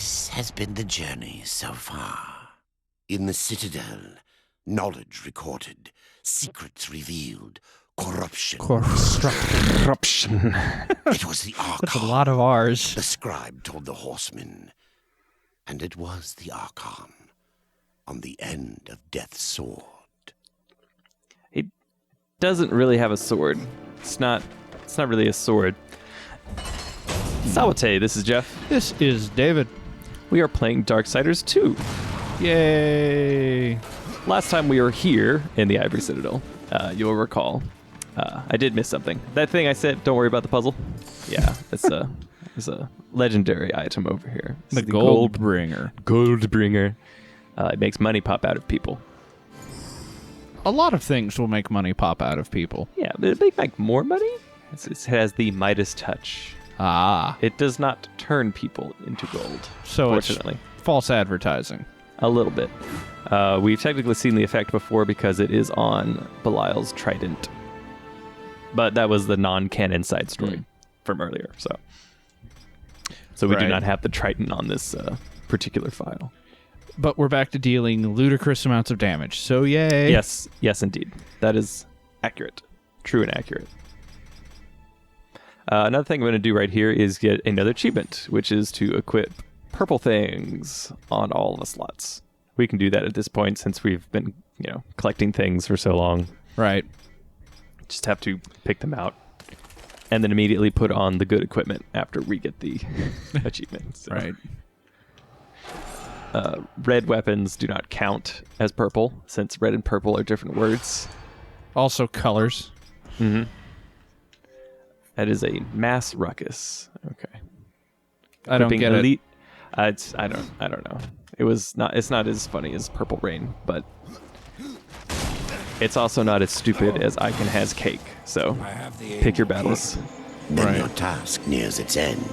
This has been the journey so far. In the Citadel, knowledge recorded, secrets revealed, corruption. Corruption. It was the Archon. That's a lot of R's. The scribe told the horsemen. And it was the Archon on the end of Death's sword. He doesn't really have a sword. It's not really a sword. Salute, this is Jeff. This is David. We are playing Darksiders 2. Yay! Last time we were here in the Ivory Citadel, you'll recall, I did miss something. That thing I said, don't worry about the puzzle. Yeah, it's a legendary item over here. The gold bringer. Gold bringer. It makes money pop out of people. A lot of things will make money pop out of people. Yeah, but it make more money? It has the Midas touch. Ah. It does not turn people into gold, So fortunately. It's false advertising. A little bit. We've technically seen the effect before because it is on Belial's trident. But that was the non-canon side story from earlier, so we do not have the trident on this particular file. But we're back to dealing ludicrous amounts of damage, so yay. Yes, indeed. That is accurate. True and accurate. Another thing I'm going to do right here is get another achievement, which is to equip purple things on all the slots. We can do that at this point since we've been, collecting things for so long. Right. Just have to pick them out and then immediately put on the good equipment after we get the achievement. So. Right. Red weapons do not count as purple since red and purple are different words. Also colors. Mm-hmm. That is a mass ruckus. Okay. I don't get elite. I don't know. It's not as funny as Purple Rain, but it's also not as stupid as I Can Has Cake. So pick your battles. Then your task nears its end.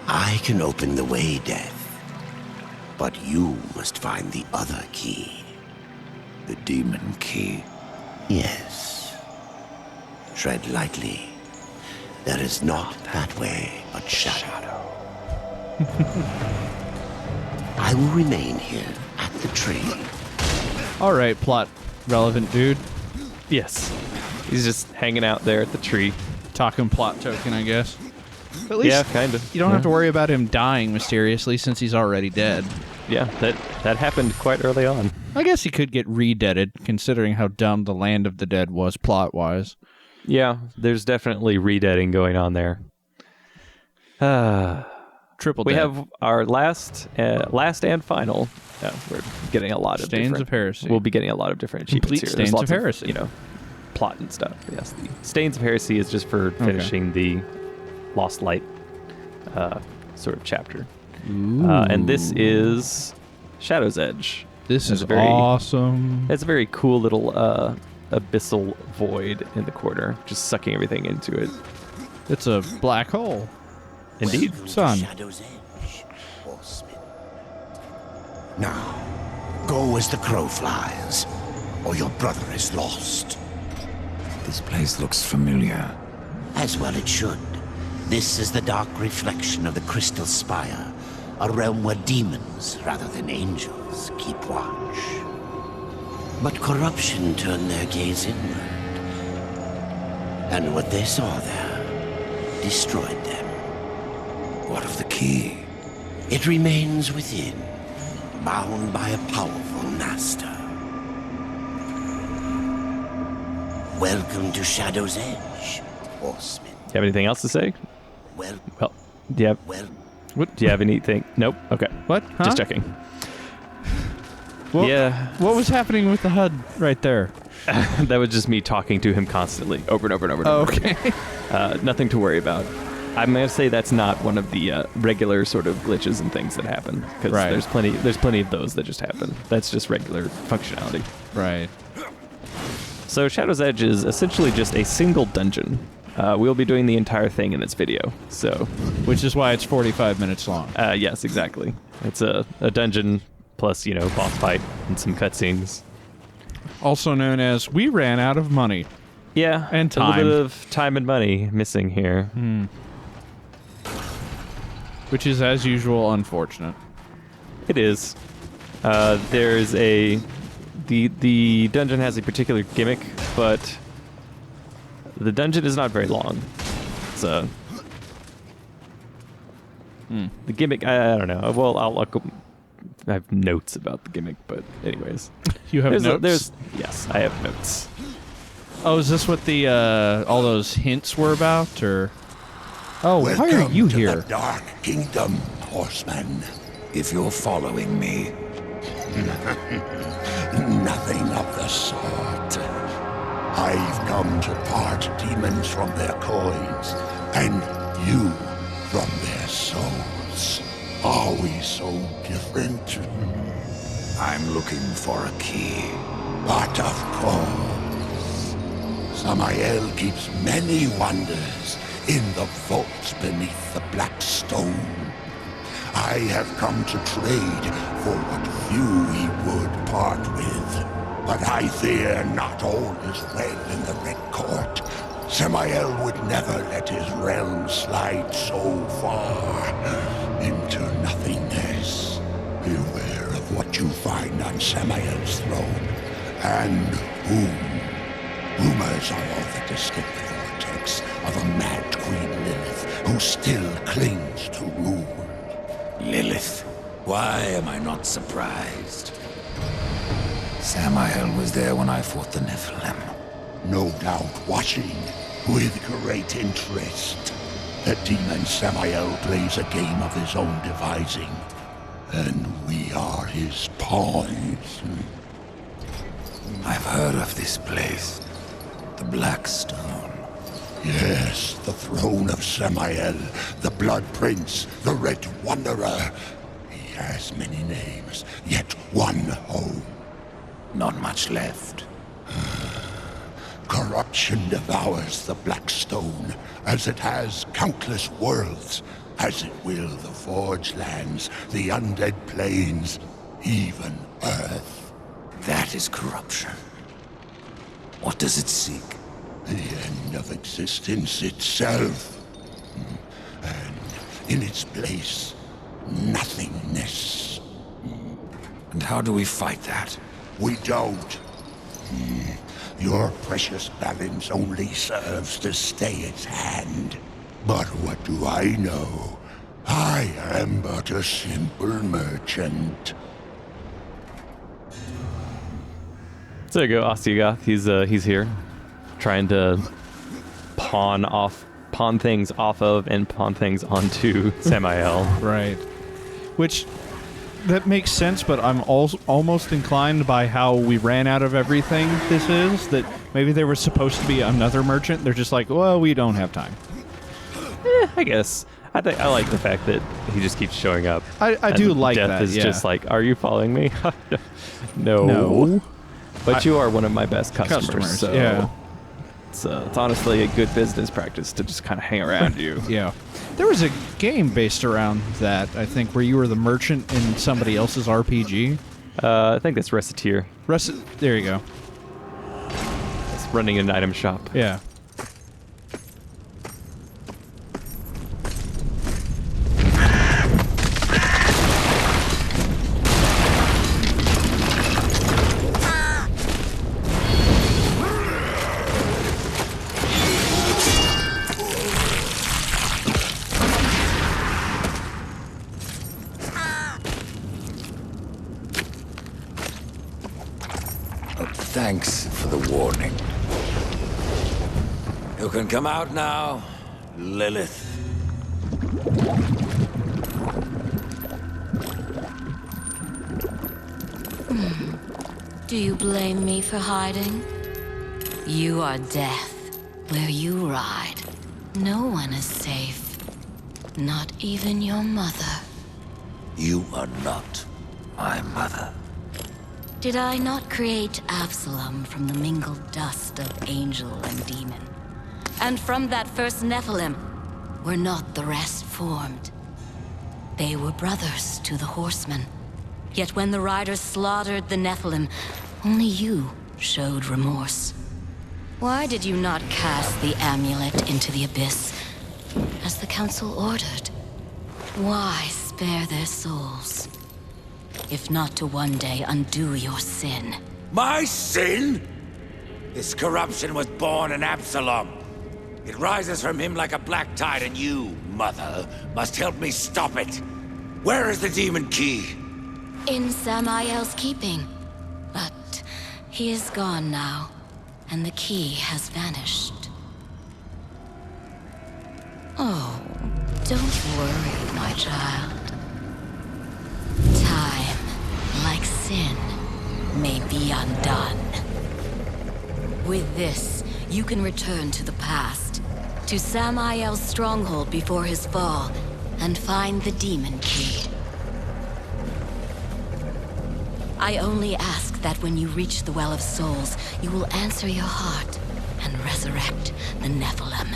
I can open the way, Death. But you must find the other key. The demon key? Yes. Tread lightly. There is not pathway but shadow. I will remain here at the tree. All right, plot relevant dude. Yes. He's just hanging out there at the tree. Talking plot token, I guess. At least kind of. You don't have to worry about him dying mysteriously since he's already dead. Yeah, that happened quite early on. I guess he could get re-deaded, considering how dumb the Land of the Dead was plot-wise. Yeah, there's definitely re-deading going on there. Triple We dead. have our last and final. We're getting a lot of Stains of Heresy. We'll be getting a lot of different achievements Complete here. Stains There's of lots Heresy. Plot and stuff. Yes, the Stains of Heresy is just for finishing the Lost Light sort of chapter. And this is Shadow's Edge. This is awesome. It's a very cool little abyssal void in the corner, just sucking everything into it. It's a black hole. Indeed. Son. Shadow's Edge, horseman. Now, go as the crow flies, or your brother is lost. This place looks familiar. As well it should. This is the dark reflection of the Crystal Spire, a realm where demons, rather than angels, keep watch. But corruption turned their gaze inward. And what they saw there destroyed them. What of the key? It remains within, bound by a powerful master. Welcome to Shadow's Edge, horseman. Do you have anything else to say? Well, Do you have What? Do you have anything? Nope. Okay. What? Huh? Just checking. What, Yeah. What was happening with the HUD right there? That was just me talking to him constantly, over and over and over and Oh, over. okay. Nothing to worry about. I'm going to say that's not one of the regular sort of glitches and things that happen, because Right. there's plenty of those that just happen. That's just regular functionality. Right. So Shadow's Edge is essentially just a single dungeon. We'll be doing the entire thing in this video. So, Which is why it's 45 minutes long. yes, exactly. It's a dungeon plus, boss fight and some cutscenes. Also known as we ran out of money. Yeah, And a little time. bit of time and money missing here. Which is, as usual, unfortunate. It is. There's the dungeon has a particular gimmick, but the dungeon is not very long. So the gimmick, I don't know. Well, I have notes about the gimmick, but anyways, You have notes? Yes, I have notes. Oh, is this what the all those hints were about, or? Oh, why are Welcome you to here? the Dark Kingdom, horseman. If you're following me, Nothing of the sort. I've come to part demons from their coins, and you from their souls. Are we so different? I'm looking for a key. But of course, Samael keeps many wonders in the vaults beneath the black stone. I have come to trade for what few he would part with. But I fear not all is well in the Red Court. Samael would never let his realm slide so far into nothingness. Beware of what you find on Samael's throne, and whom. Rumors are all that escape the vortex of a mad Queen Lilith who still clings to rule. Lilith. Why am I not surprised? Samael was there when I fought the Nephilim. No doubt watching with great interest. The demon Samael plays a game of his own devising, and we are his pawns. I've heard of this place. The Black Stone. Yes, the throne of Samael, the Blood Prince, the Red Wanderer. He has many names, yet one home. Not much left. Corruption devours the Black Stone, as it has countless worlds, as it will the Forge Lands, the Undead Plains, even Earth. That is corruption. What does it seek? The end of existence itself. And in its place, nothingness. And how do we fight that? We don't. Your precious balance only serves to stay its hand. But what do I know? I am but a simple merchant. So there you go, Osteogoth. He's here, trying to pawn things off of and pawn things onto Samael. Right. Which, that makes sense, but I'm almost inclined by how we ran out of everything this is, that maybe there was supposed to be another merchant. They're just like, well, we don't have time. I guess. I like the fact that he just keeps showing up. I do like Death that, is yeah. just like, are you following me? No. No. But you are one of my best customers, so yeah. it's honestly a good business practice to just kind of hang around you. Yeah. There was a game based around that, I think, where you were the merchant in somebody else's RPG. I think that's Reciteer. There you go. It's running an item shop. Yeah. Thanks for the warning. You can come out now, Lilith. Do you blame me for hiding? You are death. Where you ride, no one is safe. Not even your mother. You are not my mother. Did I not create Absalom from the mingled dust of angel and demon? And from that first Nephilim, were not the rest formed? They were brothers to the horsemen. Yet when the riders slaughtered the Nephilim, only you showed remorse. Why did you not cast the amulet into the abyss, as the council ordered? Why spare their souls, if not to one day undo your sin? My sin? This corruption was born in Absalom. It rises from him like a black tide, and you, Mother, must help me stop it. Where is the demon key? In Samael's keeping. But he is gone now, and the key has vanished. Oh, don't worry, my child. Time, like sin, may be undone. With this, you can return to the past, to Samael's stronghold before his fall, and find the demon key. I only ask that when you reach the Well of Souls, you will answer your heart and resurrect the Nephilim.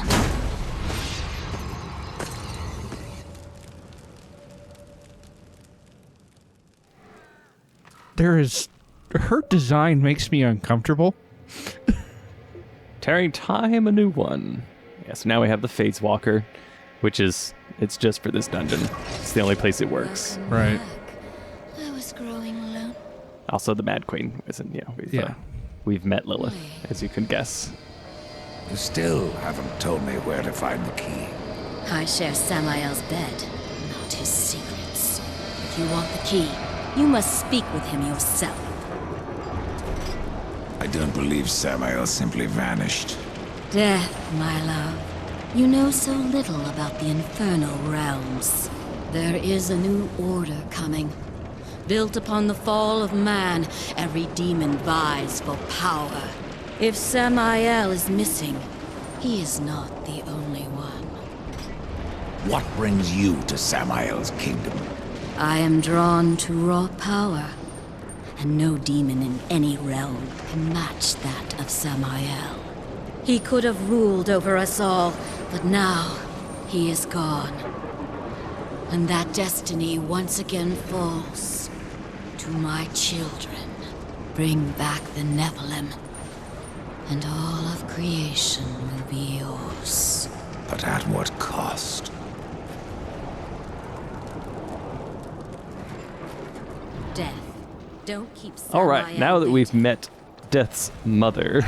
Her design makes me uncomfortable. Tearing time, a new one. Yeah, so now we have the Fates Walker, which is, it's just for this dungeon. It's the only place it works. Right. I was growing alone. Also the Mad Queen, isn't, we've met Lilith, as you can guess. You still haven't told me where to find the key. I share Samael's bed, not his secrets. If you want the key, you must speak with him yourself. I don't believe Samael simply vanished. Death, my love. You know so little about the infernal realms. There is a new order coming. Built upon the fall of man, every demon vies for power. If Samael is missing, he is not the only one. What brings you to Samael's kingdom? I am drawn to raw power, and no demon in any realm can match that of Samael. He could have ruled over us all, but now he is gone. And that destiny once again falls to my children. Bring back the Nephilim, and all of creation will be yours. But at what cost? Death. Don't keep Samael. All right, now that we've met Death's mother,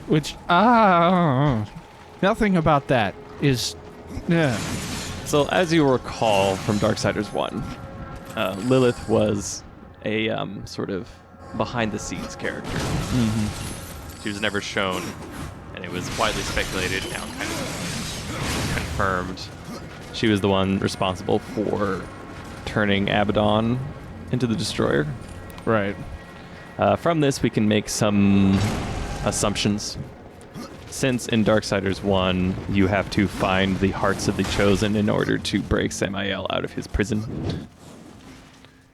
Which, nothing about that is, so as you recall from Darksiders 1, Lilith was a sort of behind-the-scenes character. She was never shown, and it was widely speculated, now kind of confirmed. She was the one responsible for turning Abaddon into the Destroyer. Right. From this, we can make some assumptions. Since in Darksiders 1, you have to find the hearts of the Chosen in order to break Samael out of his prison.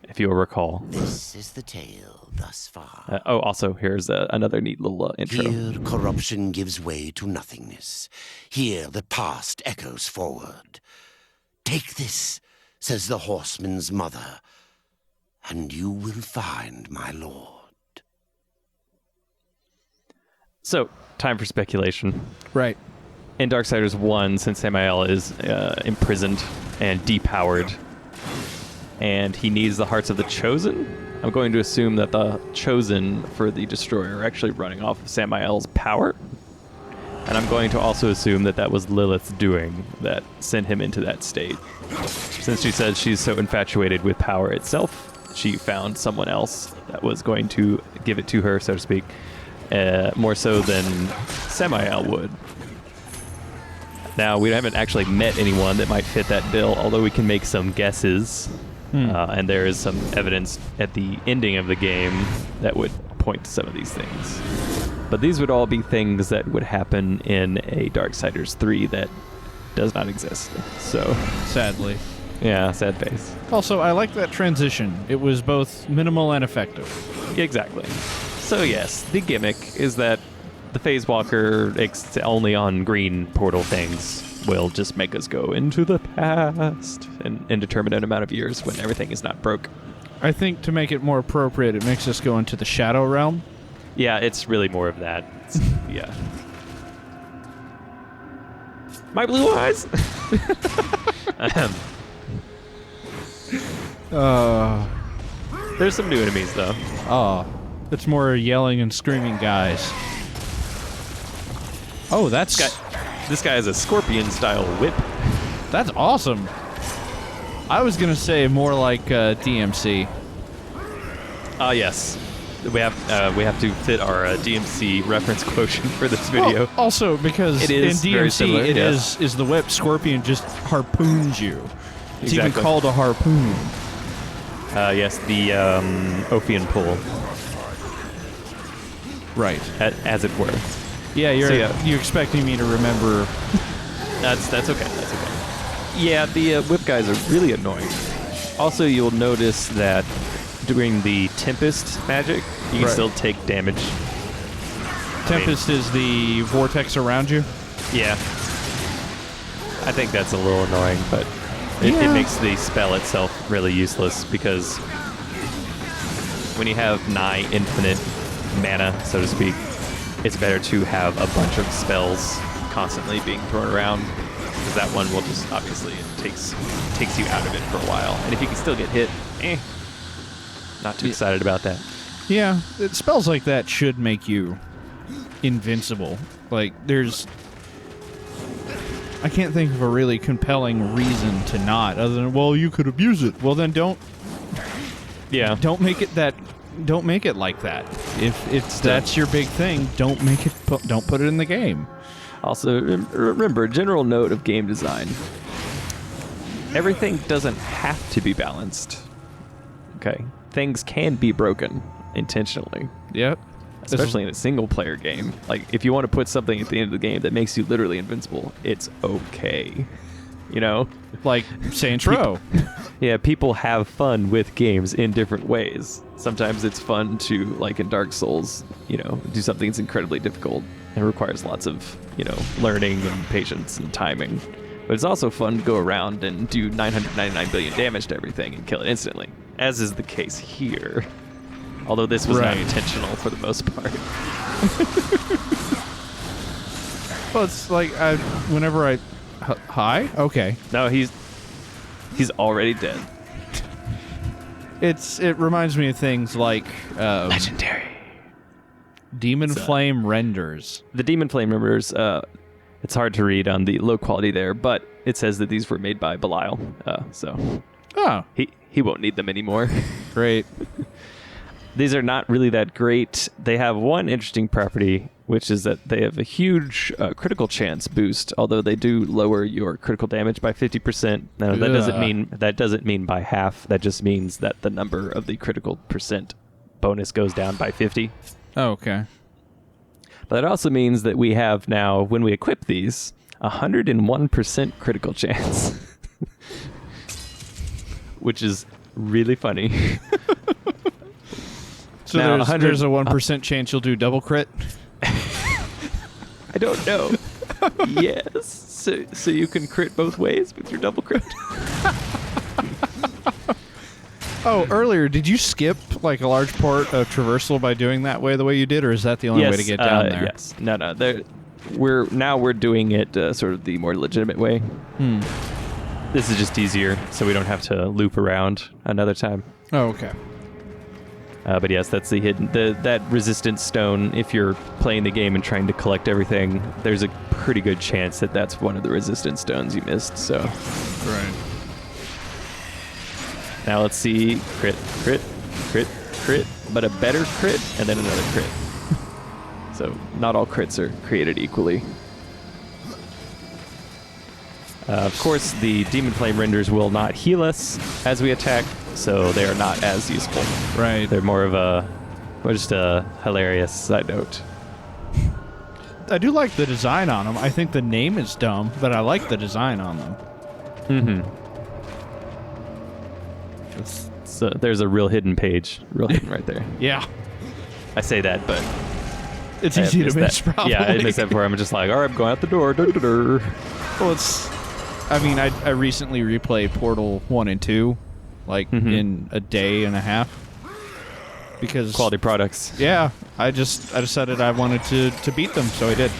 If you'll recall. This is the tale thus far. Also, here's another neat little intro. Here corruption gives way to nothingness. Here the past echoes forward. Take this, says the horseman's mother, and you will find my lord. So, time for speculation. Right. In Darksiders 1, since Samael is imprisoned and depowered, and he needs the hearts of the Chosen, I'm going to assume that the Chosen for the Destroyer are actually running off of Samael's power. And I'm going to also assume that that was Lilith's doing that sent him into that state. Since she says she's so infatuated with power itself, she found someone else that was going to give it to her, so to speak, more so than Samael would. Now, we haven't actually met anyone that might fit that bill, although we can make some guesses. And there is some evidence at the ending of the game that would point to some of these things. But these would all be things that would happen in a Darksiders 3 that does not exist. So, Sadly. yeah, sad face. Also, I like that transition. It was both minimal and effective. Exactly. So yes, the gimmick is that the Phase Walker, only on green portal things, will just make us go into the past an indeterminate amount of years when everything is not broke. I think to make it more appropriate, it makes us go into the Shadow Realm. Yeah, it's really more of that. Yeah. My blue eyes! There's some new enemies, though. Oh, it's more yelling and screaming guys. Oh, This guy has a scorpion-style whip. that's awesome. I was gonna say more like DMC. Yes. We have to fit our DMC reference quotient for this video. Well, also because It is in very DMC similar, it yes. is the whip. Scorpion just harpoons you. It's even Exactly. called a harpoon. Yes, the Ophion pull, Right. as it were. Yeah, you're So, expecting me to remember. That's okay. That's okay. Yeah, the whip guys are really annoying. Also, you'll notice that during the Tempest magic, you can Right. still take damage. Tempest is the vortex around you. Yeah. I think that's a little annoying, but it Yeah. makes the spell itself really useless because when you have nigh infinite mana, so to speak, it's better to have a bunch of spells constantly being thrown around because that one will just, obviously, it takes you out of it for a while. And if you can still get hit, not too excited about that. Yeah, spells like that should make you invincible. Like, I can't think of a really compelling reason to not, other than, well, you could abuse it. Well, then don't make it like that. If that's your big thing, don't put it in the game. Also, remember, general note of game design. Everything doesn't have to be balanced. Okay? Things can be broken intentionally. Yep. Especially in a single-player game. Like, if you want to put something at the end of the game that makes you literally invincible, it's okay. You know? Like Saints Row. Yeah, people have fun with games in different ways. Sometimes it's fun to, like in Dark Souls, do something that's incredibly difficult and requires lots of, learning and patience and timing. But it's also fun to go around and do 999 billion damage to everything and kill it instantly, as is the case here. Although this was not intentional for the most part. Well, it's like hi? Okay. No, he's already dead. It reminds me of things like Legendary. Demon Flame renders. The Demon Flame renders, it's hard to read on the low quality there, but it says that these were made by Belial, so Oh, he won't need them anymore. great. These are not really that great. They have one interesting property, which is that they have a huge critical chance boost, although they do lower your critical damage by 50%. Now, that doesn't mean by half. That just means that the number of the critical percent bonus goes down by 50. Oh, okay. But it also means that we have now, when we equip these, 101% critical chance. Which is really funny. So Now, there's a 1% chance you'll do double crit? I don't know. Yes. So you can crit both ways with your double crit. Oh, earlier, did you skip like a large part of traversal by doing that way the way you did, or is that the only way to get down there? Yes. No. We're doing it sort of the more legitimate way. This is just easier, so we don't have to loop around another time. Oh, okay. But yes, that's the hidden that resistance stone. If you're playing the game and trying to collect everything, there's a pretty good chance that that's one of the resistance stones you missed. So, Right. now let's see, crit, but a better crit and then another crit. So not all crits are created equally. Of course, the Demon Flame renders will not heal us as we attack, so they are not as useful. Right. They're more of just a hilarious side note. I do like the design on them. I think the name is dumb, but I like the design on them. Mm-hmm. So there's a real hidden page, real hidden right there. Yeah. I say that, but It's I easy to missed miss, that. probably. Yeah, I missed that before. I'm just like, all right, I'm going out the door. Dur-dur-dur. Well, I mean, I recently replayed Portal 1 and 2, like, in a day and a half. Because... Quality products. Yeah, I decided I wanted to beat them, so I did.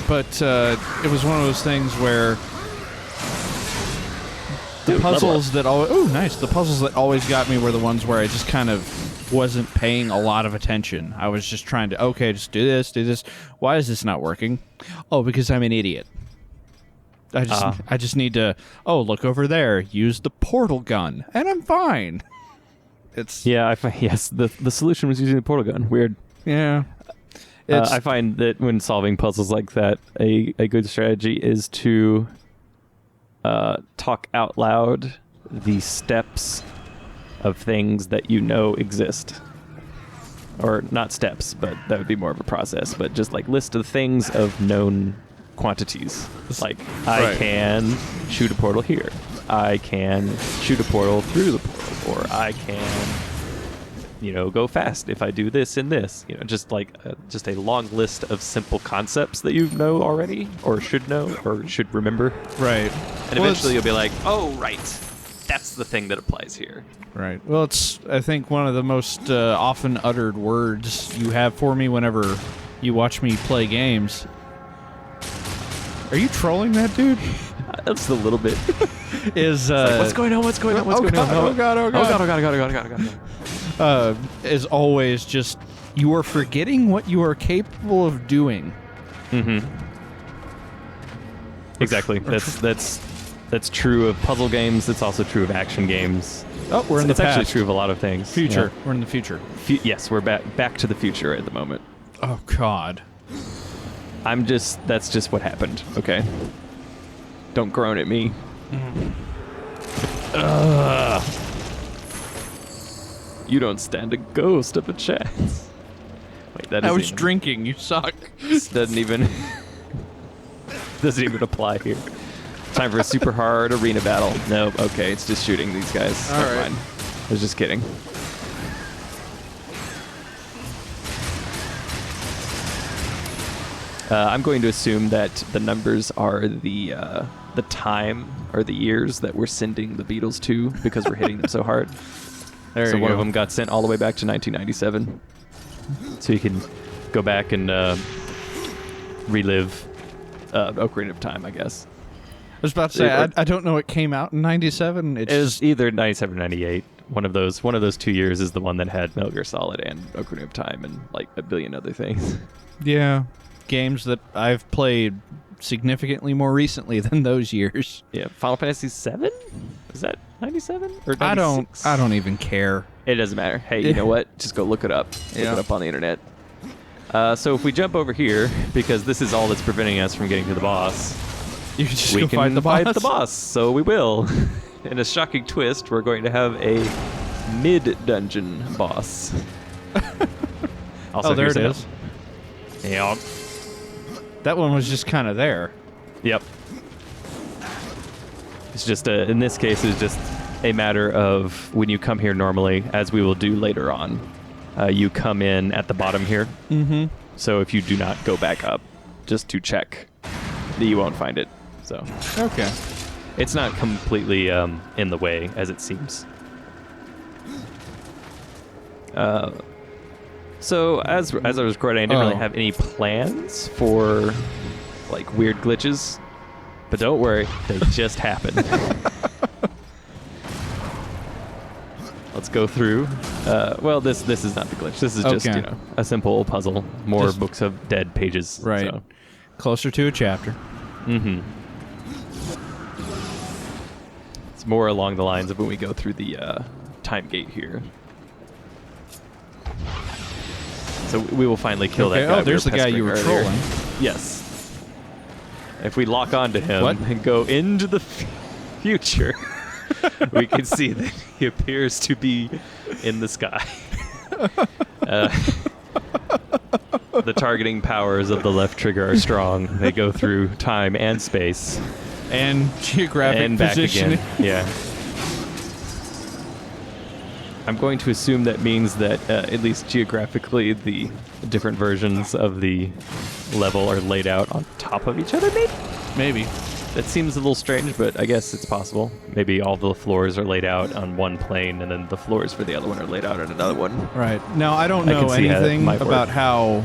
But it was one of those things where The puzzles that always... Oh, nice. The puzzles that always got me were the ones where I just kind of wasn't paying a lot of attention. I was just trying to, okay, just do this, do this. Why is this not working? Oh, because I'm an idiot. I just need to, look over there, use the portal gun, and I'm fine. Yes, the solution was using the portal gun. Weird. Yeah. I find that when solving puzzles like that, a good strategy is to talk out loud the steps of things that you know exist. Or not steps, but that would be more of a process, but just like list of things of known quantities. Like, I can shoot a portal here. I can shoot a portal through the portal. Or I can, go fast if I do this and this. Just like just a long list of simple concepts that you know already, or should know, or should remember. Right. And eventually you'll be like, oh, right. That's the thing that applies here. Right. Well, it's, I think, one of the most often uttered words you have for me whenever you watch me play games. Are you trolling that dude? Just a little bit. Is like, what's going on? What's going on? What's going on? Oh god! Oh god! Oh god! Is always just, you are forgetting what you are capable of doing. Mm-hmm. Exactly. That's true of puzzle games. It's also true of action games. Oh, we're in the past. It's actually true of a lot of things. Future. Yeah. We're in the future. Yes, we're back to the future at the moment. Oh god. That's just what happened. Okay. Don't groan at me. You don't stand a ghost of a chance. Wait, that I was drinking. You suck. This doesn't even apply here. Time for a super hard arena battle. Nope. Okay, it's just shooting these guys. All Never right. mind. I was just kidding. I'm going to assume that the numbers are the time or the years that we're sending the Beatles to, because we're hitting them so hard. So one of them got sent all the way back to 1997. So you can go back and relive Ocarina of Time, I guess. I was about to say, I don't know. It came out in 97. It was either 97 or 98. One of those 2 years is the one that had Metal Gear Solid and Ocarina of Time and like a billion other things. Yeah. Games that I've played significantly more recently than those years. Yeah, Final Fantasy VII? Is that 97 or 96? I don't even care. It doesn't matter. Hey, you know what? Just go look it up. Look it up on the internet. So if we jump over here, because this is all that's preventing us from getting to the boss, You can just we go can fight the boss. So we will. In a shocking twist, we're going to have a mid-dungeon boss. Also, there it is. Yeah. That one was just kind of there. Yep. It's just in this case, it's just a matter of when you come here normally, as we will do later on. You come in at the bottom here. Mm-hmm. So if you do not go back up, just to check, you won't find it. So okay, it's not completely in the way as it seems. So as I was recording, I didn't really have any plans for like weird glitches, but don't worry, they just happened. Let's go through. Well, this is not the glitch. This is just a simple puzzle. More just books of dead pages. Right. So. Closer to a chapter. Mm-hmm. It's more along the lines of when we go through the time gate here. So we will finally kill that guy. Oh, there's the guy you were trolling. Yes. If we lock onto him and go into the future, we can see that he appears to be in the sky. The targeting powers of the left trigger are strong. They go through time and space. And geographic and back positioning. again. Yeah. I'm going to assume that means that, at least geographically, the different versions of the level are laid out on top of each other, maybe? Maybe. That seems a little strange, but I guess it's possible. Maybe all the floors are laid out on one plane, and then the floors for the other one are laid out on another one. Right. Now, I don't know anything about how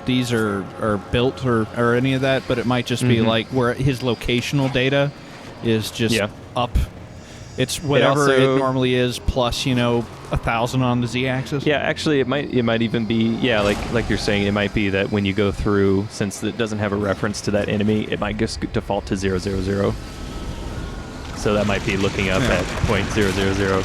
these are built or any of that, but it might just be like where his locational data is just up It's whatever it also- normally is plus 1,000 on the z-axis. Yeah, actually, it might even be like you're saying, it might be that when you go through, since it doesn't have a reference to that enemy, it might just default to 000. So that might be looking up at .000.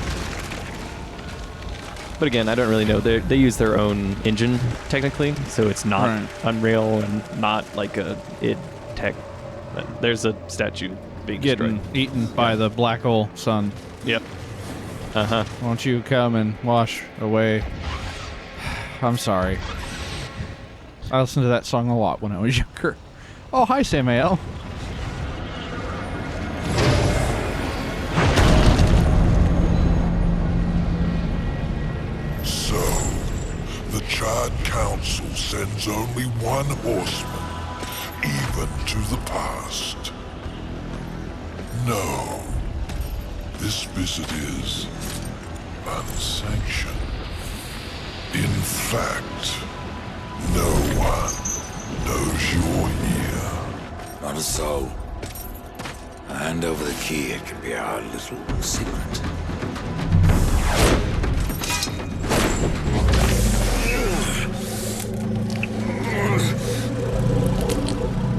But again, I don't really know. They use their own engine technically, so it's not Right. Unreal and not like a id Tech. But there's a statue being Getting destroyed. eaten by the black hole sun. Yep. Uh-huh. Won't you come and wash away? I'm sorry. I listened to that song a lot when I was younger. Oh, hi, Samael. So, the Chad Council sends only one horseman, even to the past. No, this visit is unsanctioned. In fact, no one knows you're here. Not so. Hand over the key, it can be our little secret.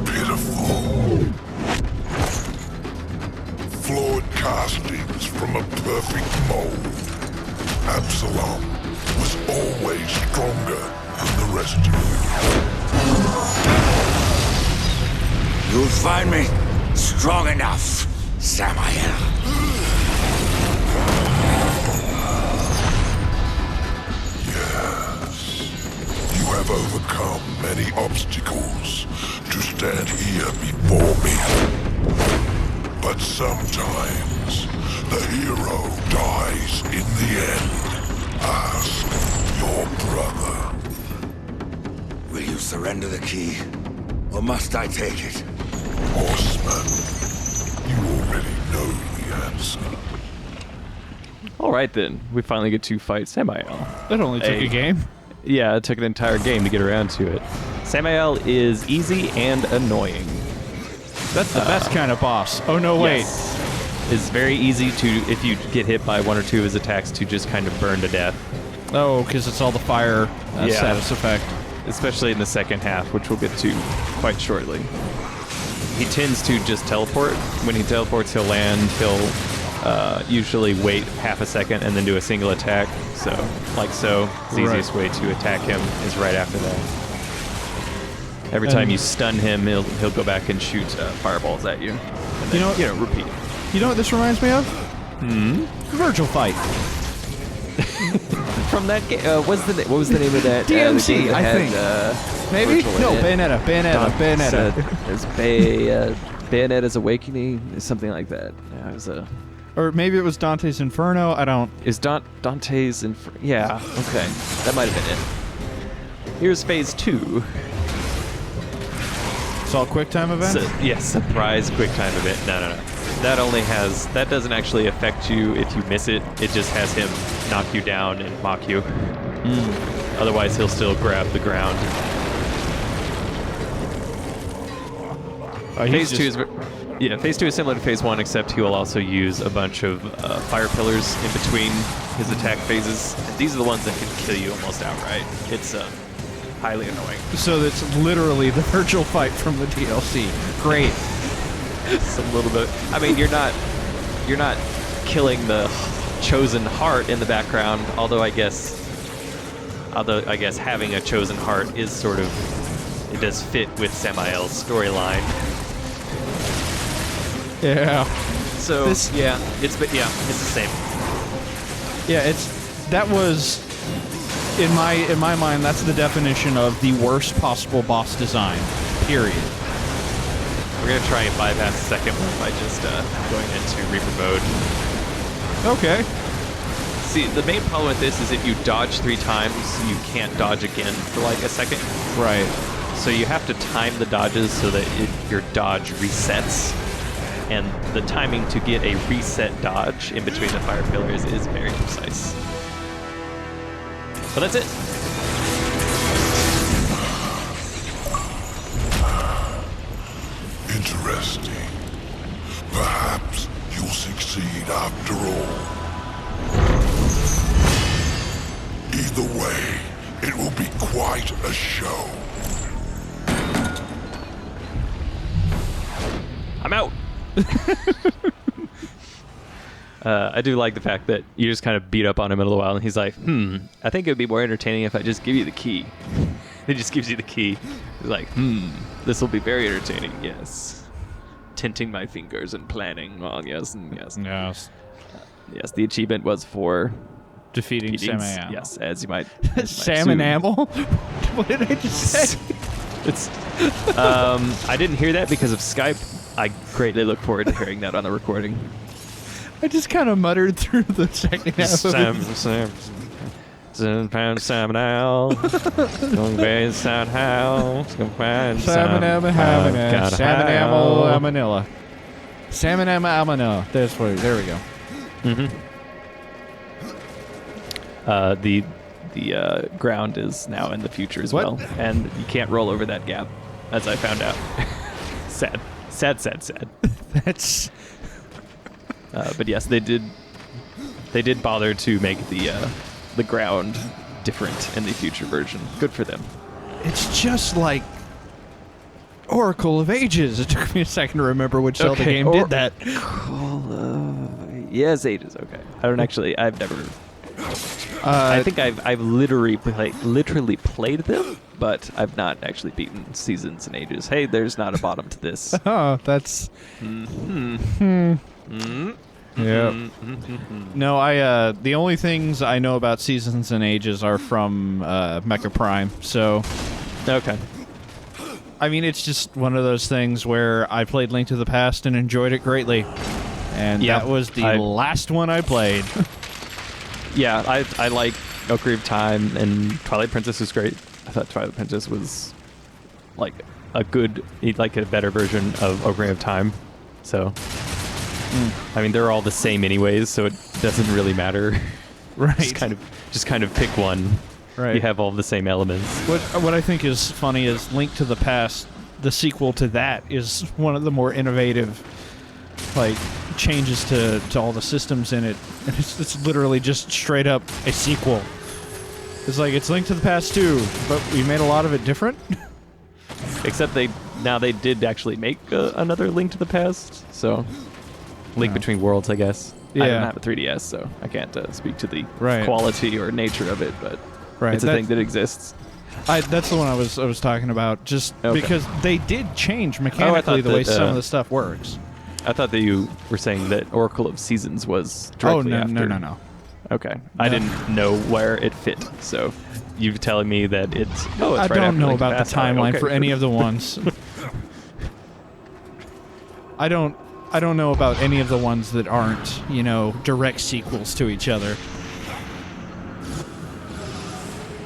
Pitiful. Flawed castings from a perfect mold. Absalom was always stronger than the rest of you. You'll find me strong enough, Samael. Yes. You have overcome many obstacles to stand here before me. But sometimes the hero dies in the end. Ask your brother. Will you surrender the key, or must I take it? Horseman, you already know the answer. All right, then. We finally get to fight Samael. That only took Hey. a game. Yeah, it took an entire game to get around to it. Samael is easy and annoying. That's the best kind of boss. Oh, no, wait. Yes. It's very easy to, if you get hit by one or two of his attacks, to just kind of burn to death. Oh, because it's all the fire Yeah. status effect. Especially in the second half, which we'll get to quite shortly. He tends to just teleport. When he teleports, he'll land. He'll usually wait half a second and then do a single attack. So, like so, the easiest way to attack him is right after that. Every time you stun him, he'll go back and shoot fireballs at you. And then, repeat. You know what this reminds me of? Virgil fight. From that game, what was the name of that? DMC, the game that I had, think. Maybe? Virgil in No, it? Bayonetta. It's Bayonetta's Awakening, something like that. Yeah, it was a. Or maybe it was Dante's Inferno. I don't. Is Dante's Inferno? Yeah, okay, that might have been it. Here's phase 2. It's all quick time event? Surprise quick time event. No. That doesn't actually affect you if you miss it. It just has him knock you down and mock you. Otherwise, he'll still grab the ground. Phase 2 is phase 2 is similar to phase 1, except he will also use a bunch of fire pillars in between his attack phases. And these are the ones that can kill you almost outright. It's highly annoying. So it's literally the Virgil fight from the DLC. Great. It's a little bit. I mean, you're not killing the chosen heart in the background. Although I guess having a chosen heart is sort of, it does fit with Samael's storyline. Yeah. So it's the same. Yeah, that was in my mind, that's the definition of the worst possible boss design. Period. We're gonna try and bypass the second one by just going into Reaper mode. Okay. See, the main problem with this is if you dodge 3 times, you can't dodge again for like a second. Right. So you have to time the dodges so that your dodge resets. And the timing to get a reset dodge in between the fire pillars is very precise. But that's it. Interesting. Perhaps you'll succeed after all. Either way, it will be quite a show. I'm out. I do like the fact that you just kind of beat up on him in a little while, and he's like, I think it would be more entertaining if I just give you the key. He just gives you the key. He's like, this will be very entertaining, yes. Tinting my fingers and planning. Oh, yes, and yes. Yes. Yes, the achievement was for Defeating beatings. Sam. Yes, as you might Sam assume. and Amel? What did I just say? It's, I didn't hear that because of Skype. I greatly look forward to hearing that on the recording. I just kind of muttered through the second half of it. Sam, Sam and Al. Going very sad house. Sam and Amel, Amanilla. Sam and Amel, Amanilla. There we go. The ground is now in the future as What? well, and you can't roll over that gap, as I found out. Sad. That's... But yes, they did bother to make the ground different in the future version. Good for them. It's just like Oracle of Ages. It took me a second to remember which Zelda game did that. Yes, Ages. Okay. I've never. I think I've literally played them, but I've not actually beaten Seasons and Ages. Hey, there's not a bottom to this. Oh, that's... Yeah. No, the only things I know about Seasons and Ages are from Mecha Prime, so... Okay. I mean, it's just one of those things where I played Link to the Past and enjoyed it greatly. And Yeah, that was the last one I played. Yeah, I like Ocarina of Time, and Twilight Princess was great. I thought Twilight Princess was like a better version of Ocarina of Time. So, I mean, they're all the same anyways, so it doesn't really matter. Right. just kind of pick one. Right. You have all the same elements. What I think is funny is Link to the Past, the sequel to that, is one of the more innovative, like, changes to all the systems in it. And it's literally just straight up a sequel. It's like, it's Link to the Past 2, but we made a lot of it different. Except they did actually make another Link to the Past, so Link Between Worlds, I guess. Yeah. I don't have a 3DS, so I can't speak to the Right. quality or nature of it, but Right, it's a thing that exists. That's the one I was talking about, just Okay. because they did change mechanically the way that, some of the stuff works. I thought that you were saying that Oracle of Seasons was directly after. No. Okay. I didn't know where it fit, so you telling me that it's... Oh, it's I right don't after know Link to about the Past. Oh, timeline okay. for any of the ones. I don't know about any of the ones that aren't, direct sequels to each other.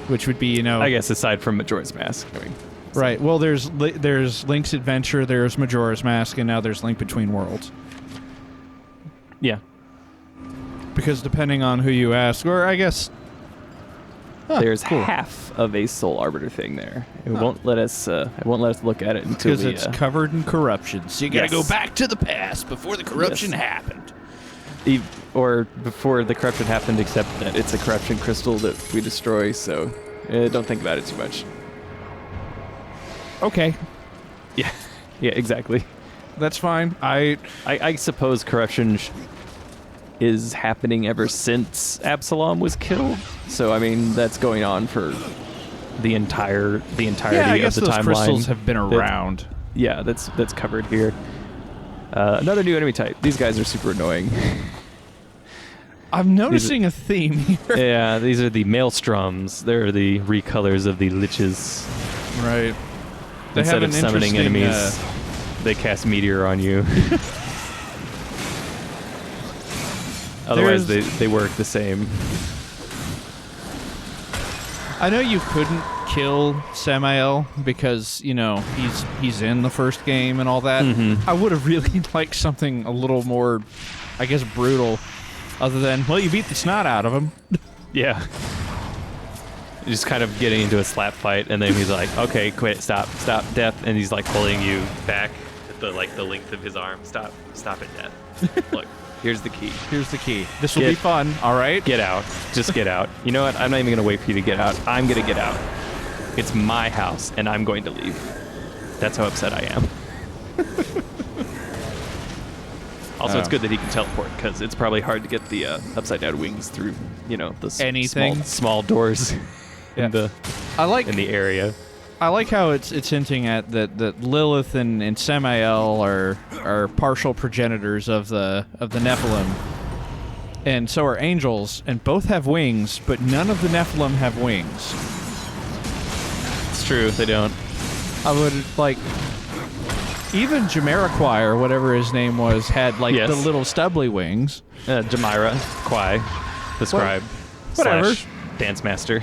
Which would be, I guess aside from Majora's Mask. I mean, right. Well, there's Link's Adventure, there's Majora's Mask, and now there's Link Between Worlds. yeah. Because depending on who you ask, or I guess... There's cool. half of a Soul Arbiter thing there. It won't let us. It won't let us look at it until Because we. it's covered in corruption. So you gotta go back to the past before the corruption Yes. happened. Or before the corruption happened, except that it's a corruption crystal that we destroy. So don't think about it too much. Okay. Yeah. Yeah. Exactly. That's fine. I suppose corruption is happening ever since Absalom was killed. So I mean that's going on for the entirety I guess of the those timeline. crystals have been around. That's covered here. Another new enemy type. These guys are super annoying. I'm noticing a theme here. Yeah, these are the maelstroms. They're the recolors of the liches. Right. They Instead have of an summoning interesting, enemies, they cast meteor on you. Otherwise, they work the same. I know you couldn't kill Samael because, he's in the first game and all that. Mm-hmm. I would have really liked something a little more, I guess, brutal. Other than, well, you beat the snot out of him. Yeah. Just kind of getting into a slap fight, and then he's like, "Okay, quit, stop, death," and he's like pulling you back at the length of his arm. Stop it, death. Look, Here's the key. Here's the key. This will be fun, all right? Get out. Just get out. You know what? I'm not even going to wait for you to get out. I'm going to get out. It's my house, and I'm going to leave. That's how upset I am. Also, it's good that he can teleport, because it's probably hard to get the upside-down wings through, the Anything. small doors in the area. I like how it's hinting at that Lilith and Samael are partial progenitors of the Nephilim, and so are angels, and both have wings, but none of the Nephilim have wings. It's true, they don't. I would even Jamiroquai or whatever his name was had the little stubbly wings. Jamira Quai, the scribe, whatever, / dance master.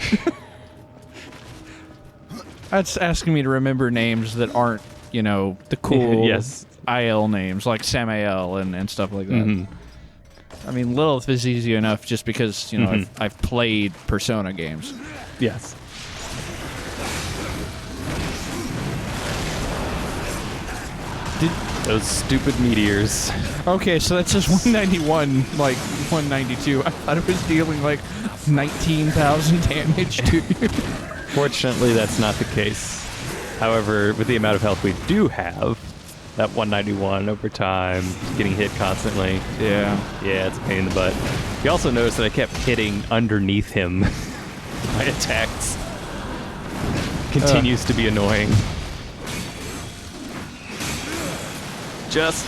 That's asking me to remember names that aren't, the cool IL names, like Samael and stuff like that. Mm-hmm. I mean, Lilith is easy enough just because, I've played Persona games. Yes. Those stupid meteors. Okay, so that says 191, 192. I thought it was dealing, 19,000 damage to you. Fortunately, that's not the case. However, with the amount of health we do have, that 191 over time, getting hit constantly. Yeah, it's a pain in the butt. You also notice that I kept hitting underneath him. My attacks continues to be annoying. Just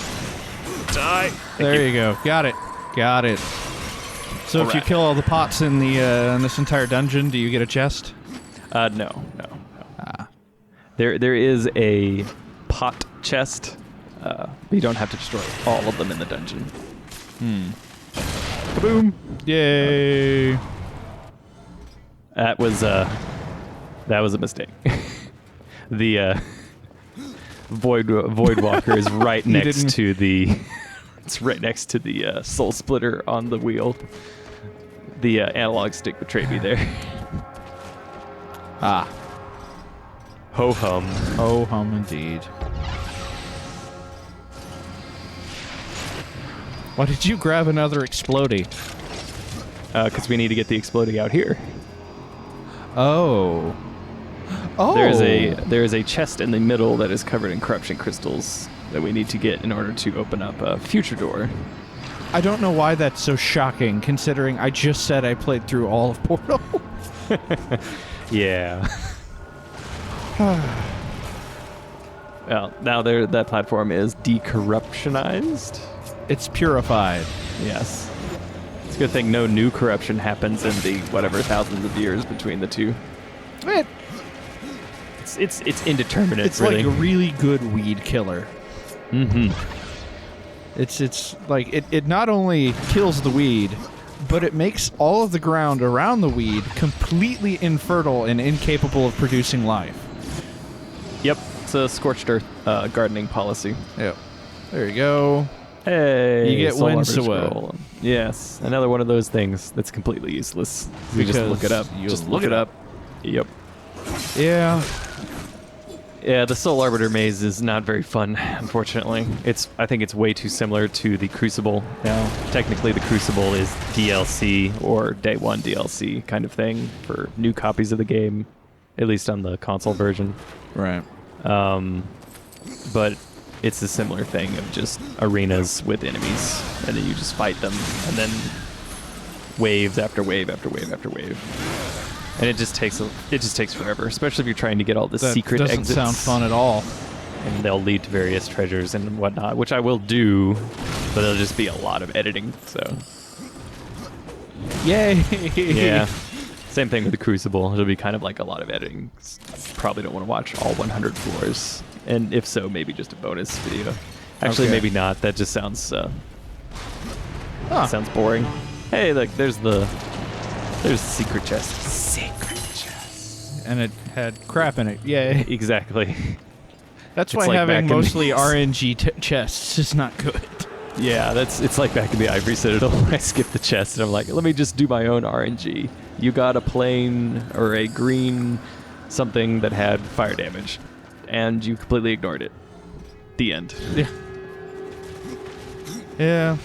die. There you go. Got it. So if you kill all the pots in in this entire dungeon, do you get a chest? No. There is a pot chest, but you don't have to destroy all of them in the dungeon. Kaboom! Yay! That was a mistake. The Void Walker is right next to the. It's right next to the Soul Splitter on the wheel. The analog stick betrayed me there. Ah. Ho hum. Ho hum indeed. Why did you grab another explodey? Because we need to get the exploding out here. Oh. There is a chest in the middle that is covered in corruption crystals that we need to get in order to open up a future door. I don't know why that's so shocking, considering I just said I played through all of Portal. Yeah. Well, now that platform is decorruptionized. It's purified. Yes. It's a good thing no new corruption happens in the whatever thousands of years between the two. It's indeterminate. It's really. like a really good weed killer. Mm-hmm. It's like it not only kills the weed, but it makes all of the ground around the weed completely infertile and incapable of producing life. Yep, it's a scorched earth gardening policy. Yep. There you go. Hey, you get Soul Arbiter Winsawa. Scroll. Yes, another one of those things that's completely useless. We just look it up. Just look it up. Yep. Yeah. Yeah, the Soul Arbiter maze is not very fun, unfortunately. I think it's way too similar to the Crucible. Now, technically the Crucible is DLC or Day 1 DLC kind of thing for new copies of the game, at least on the console version. Right. But it's a similar thing of just arenas with enemies, and then you just fight them, and then waves after wave after wave after wave. And it just takes forever, especially if you're trying to get all the secret exits. That doesn't sound fun at all. And they'll lead to various treasures and whatnot, which I will do, but it'll just be a lot of editing, so. Yay! Yeah. Same thing with the Crucible. It'll be kind of like a lot of editing. Probably don't want to watch all 100 floors. And if so, maybe just a bonus video. Actually, maybe not. That just sounds sounds boring. Hey, look, there's the secret chest. Secret chest. And it had crap in it. Yay. Exactly. That's why having mostly RNG chests is not good. Yeah, it's like back in the Ivory Citadel. I skipped the chest and I'm like, let me just do my own RNG. You got a plain or a green something that had fire damage, and you completely ignored it. The end. Yeah. Yeah.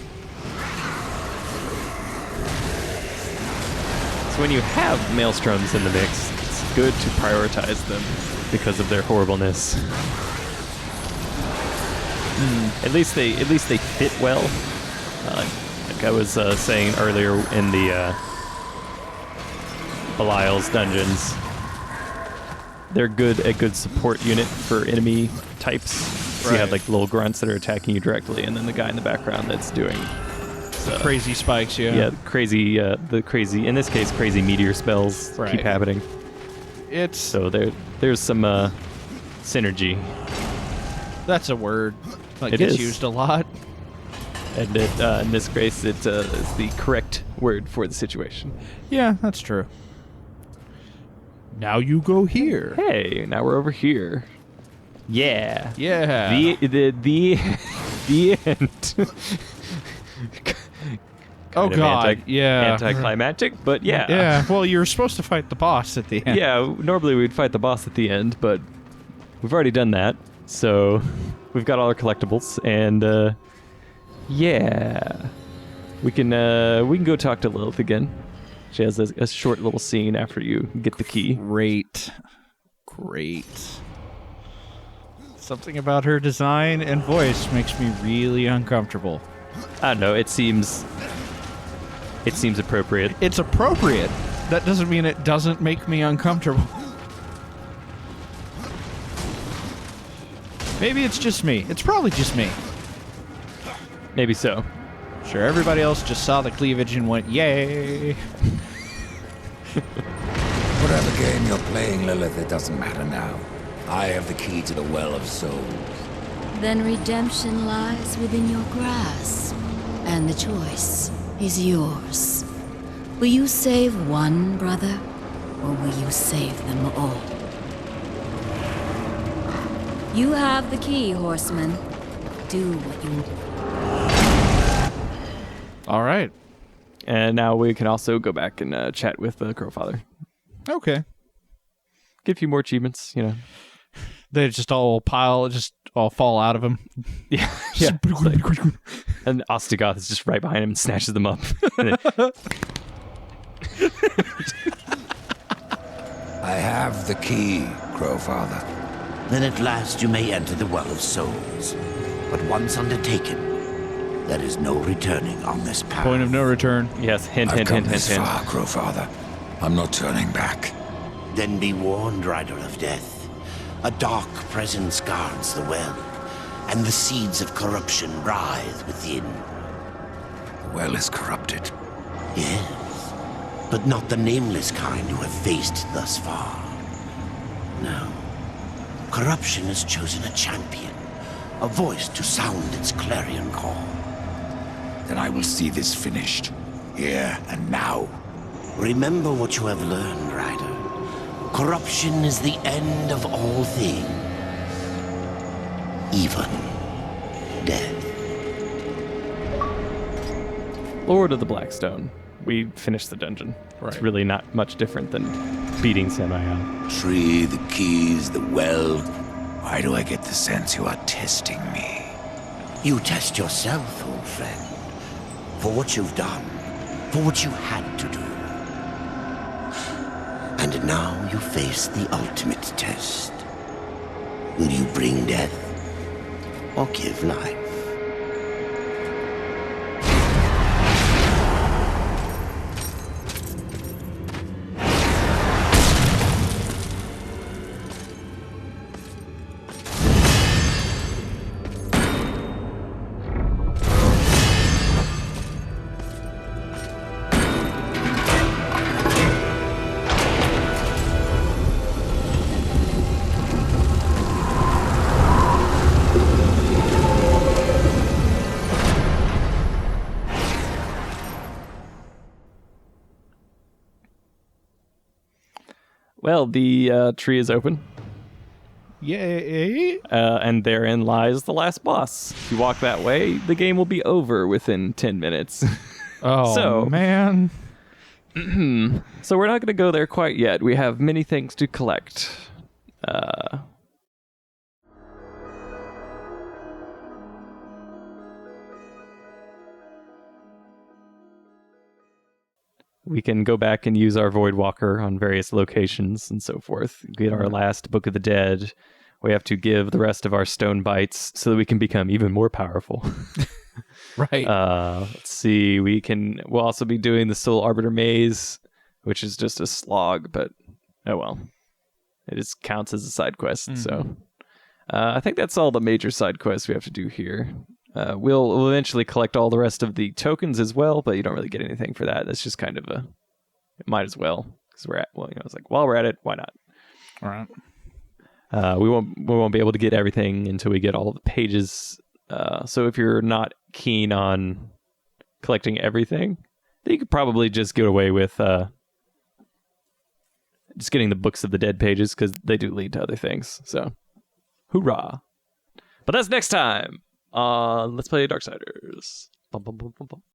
So when you have maelstroms in the mix, it's good to prioritize them because of their horribleness. At least they fit well. Like I was saying earlier in the Belial's dungeons, they're a good support unit for enemy types. So you have like little grunts that are attacking you directly, and then the guy in the background that's doing crazy spikes. the crazy in this case crazy meteor spells keep happening. So there's some synergy. That's a word. Like, It gets is used a lot. And in this case, it is the correct word for the situation. Yeah, that's true. Now you go here. Hey, now we're over here. Yeah. Yeah. The end. Oh God. Yeah. Anticlimactic, but yeah. Yeah. Well, you were supposed to fight the boss at the end. Yeah. Normally we'd fight the boss at the end, but we've already done that. So we've got all our collectibles, and yeah, we can go talk to Lilith again. She has a short little scene after you get the key. Great. Something about her design and voice makes me really uncomfortable. I don't know. It seems appropriate. It's appropriate. That doesn't mean it doesn't make me uncomfortable. Maybe it's just me. It's probably just me. Maybe so. Sure, everybody else just saw the cleavage and went, yay. Whatever game you're playing, Lilith, it doesn't matter now. I have the key to the Well of Souls. Then redemption lies within your grasp, and the choice is yours. Will you save one brother, or will you save them all? You have the key, horseman. Do what you... All right. And now we can also go back and chat with the Crowfather. Okay. Get a few more achievements, you know. They just all fall out of him. Yeah. Yeah. And Ostagoth is just right behind him and snatches them up. I have the key, Crowfather. Then at last you may enter the Well of Souls. But once undertaken, there is no returning on this path. Point of no return. Yes, hint, I've hint, come hint, hint, this hint. far, Crowfather. I'm not turning back. Then be warned, Rider of Death. A dark presence guards the well, and the seeds of corruption writhe within. The well is corrupted. Yes, but not the nameless kind you have faced thus far. No. Corruption has chosen a champion, a voice to sound its clarion call. Then I will see this finished. Here and now. Remember what you have learned, Rider. Corruption is the end of all things. Even death. Lord of the Blackstone. We finished the dungeon. Right. It's really not much different than beating Samael. Tree, the keys, the well. Why do I get the sense you are testing me? You test yourself, old friend. For what you've done. For what you had to do. And now you face the ultimate test. Will you bring death or give life? Well, the tree is open, Yay. and therein lies the last boss. If you walk that way, the game will be over within 10 minutes. Oh, So- man. So we're not going to go there quite yet. We have many things to collect. we can go back and use our Void Walker on various locations and so forth. Get our last Book of the Dead. We have to give the rest of our stone bites so that we can become even more powerful. Right. Let's see. We'll also be doing the Soul Arbiter Maze, which is just a slog, but oh well. It just counts as a side quest. So I think that's all the major side quests we have to do here. We'll eventually collect all the rest of the tokens as well, but you don't really get anything for that. That's just kind of might as well, because it's like, while we're at it, why not? All right. We won't be able to get everything until we get all the pages. So if you're not keen on collecting everything, then you could probably just get away with just getting the Books of the Dead pages, because they do lead to other things. So, hoorah! But that's next time on Let's Play Darksiders. Bum, bum, bum, bum, bum.